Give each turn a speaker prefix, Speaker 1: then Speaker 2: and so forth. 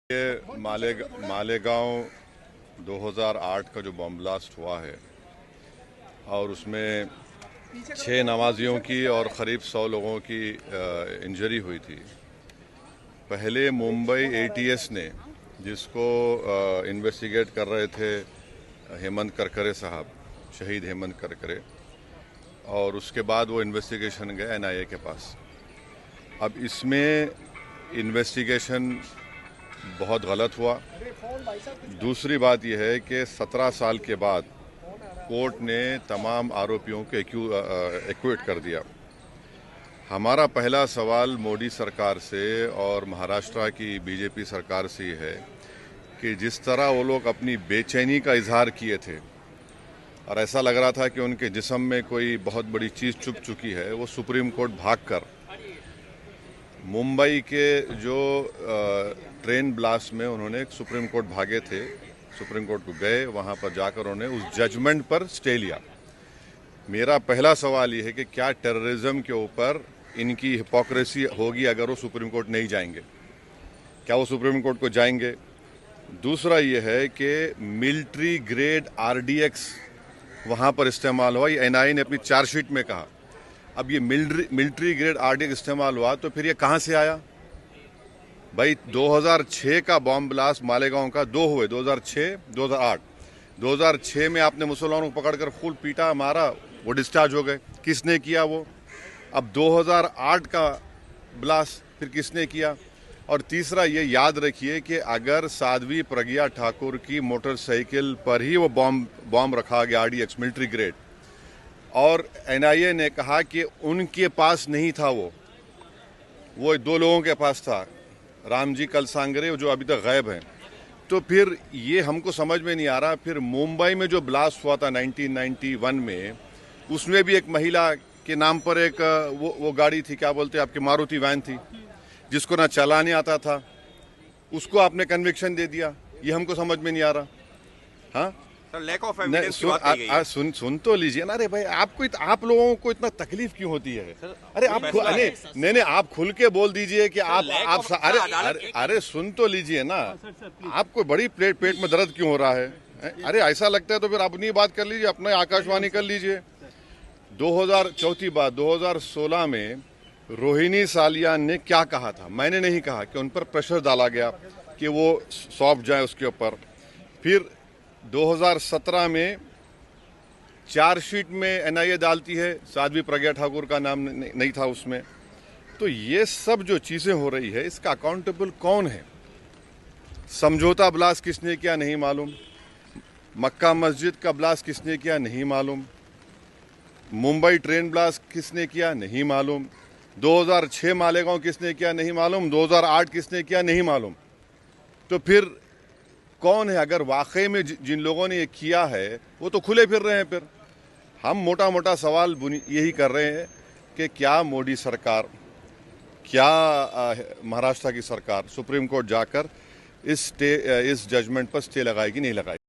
Speaker 1: ये मालेगांव 2008 का जो बम ब्लास्ट हुआ है और उसमें 6 नमाजियों की और करीब 100 लोगों की इंजरी हुई थी। पहले मुंबई एटीएस ने, जिसको इन्वेस्टिगेट कर रहे थे हेमंत करकरे साहब, शहीद हेमंत करकरे, और उसके बाद वो इन्वेस्टिगेशन गए एनआईए के पास। अब इसमें इन्वेस्टिगेशन बहुत गलत हुआ। दूसरी बात यह है कि 17 साल के बाद कोर्ट ने तमाम आरोपियों को एक्विट कर दिया। हमारा पहला सवाल मोदी सरकार से और महाराष्ट्र की बीजेपी सरकार से है कि जिस तरह वो लोग अपनी बेचैनी का इजहार किए थे और ऐसा लग रहा था कि उनके जिस्म में कोई बहुत बड़ी चीज़ चुभ चुकी है, वो सुप्रीम कोर्ट भागकर मुंबई के जो ट्रेन ब्लास्ट में उन्होंने सुप्रीम कोर्ट भागे थे, सुप्रीम कोर्ट को गए, वहाँ पर जाकर उन्होंने उस जजमेंट पर स्टे लिया। मेरा पहला सवाल ये है कि क्या टेररिज्म के ऊपर इनकी हिपोक्रेसी होगी अगर वो सुप्रीम कोर्ट नहीं जाएंगे? क्या वो सुप्रीम कोर्ट को जाएंगे? दूसरा ये है कि मिलिट्री ग्रेड आरडीएक्स वहाँ पर इस्तेमाल हुआ, ये एनआईए ने अपनी चार्जशीट में कहा। अब ये मिलिट्री ग्रेड आरडीएक्स इस्तेमाल हुआ तो फिर ये कहाँ से आया? भाई 2006 का बॉम्ब ब्लास्ट मालेगांव का 2 हुए, 2006, 2008। 2006 में आपने मुसलमानों को पकड़कर फुल पीटा, मारा, वो डिस्चार्ज हो गए। किसने किया वो? अब 2008 का ब्लास्ट फिर किसने किया? और तीसरा ये याद रखिए कि अगर साध्वी प्रज्ञा ठाकुर की मोटरसाइकिल पर ही वो बॉम्ब रखा गया आरडीएक्स मिलिट्री ग्रेड, और एनआईए ने कहा कि उनके पास नहीं था, वो 2 लोगों के पास था, रामजी कलसांगरे, जो अभी तक गायब हैं, तो फिर ये हमको समझ में नहीं आ रहा। फिर मुंबई में जो ब्लास्ट हुआ था 1991 में, उसमें भी एक महिला के नाम पर एक वो गाड़ी थी, क्या बोलते हैं आपकी, मारुति वैन थी, जिसको ना चलाने आता था, उसको आपने कन्विक्शन दे दिया। ये हमको समझ में नहीं आ रहा। हाँ,
Speaker 2: लैक ऑफ एविडेंस की बात की गई है।
Speaker 1: सुन तो लीजिए ना। अरे भाई, आप लोगों को इतना तकलीफ क्यों होती है? अरे आप नहीं, आप खुल के बोल दीजिए कि आप अरे सुन तो लीजिए ना। आपको बड़ी पेट में दर्द क्यों हो रहा है? अरे ऐसा लगता है तो फिर अपनी बात कर लीजिए, अपना आकाशवाणी कर लीजिए। 2016 में रोहिणी सालियान ने क्या कहा था? मैंने नहीं कहा कि उन पर प्रेशर डाला गया कि वो सौंप जाए उसके ऊपर। फिर 2017 में चार्जशीट में एनआईए डालती है, साध्वी प्रज्ञा ठाकुर का नाम नहीं था उसमें। तो ये सब जो चीज़ें हो रही है, इसका अकाउंटेबल कौन है? समझौता ब्लास्ट किसने किया नहीं मालूम, मक्का मस्जिद का ब्लास्ट किसने किया नहीं मालूम, मुंबई ट्रेन ब्लास्ट किसने किया नहीं मालूम, 2006 मालेगांव किसने किया नहीं मालूम, 2008 किसने किया नहीं मालूम। तो फिर कौन है? अगर वाकई में जिन लोगों ने ये किया है वो तो खुले फिर रहे हैं। फिर हम मोटा सवाल यही कर रहे हैं कि क्या मोदी सरकार, क्या महाराष्ट्र की सरकार सुप्रीम कोर्ट जाकर इस जजमेंट पर स्टे लगाएगी नहीं लगाएगी?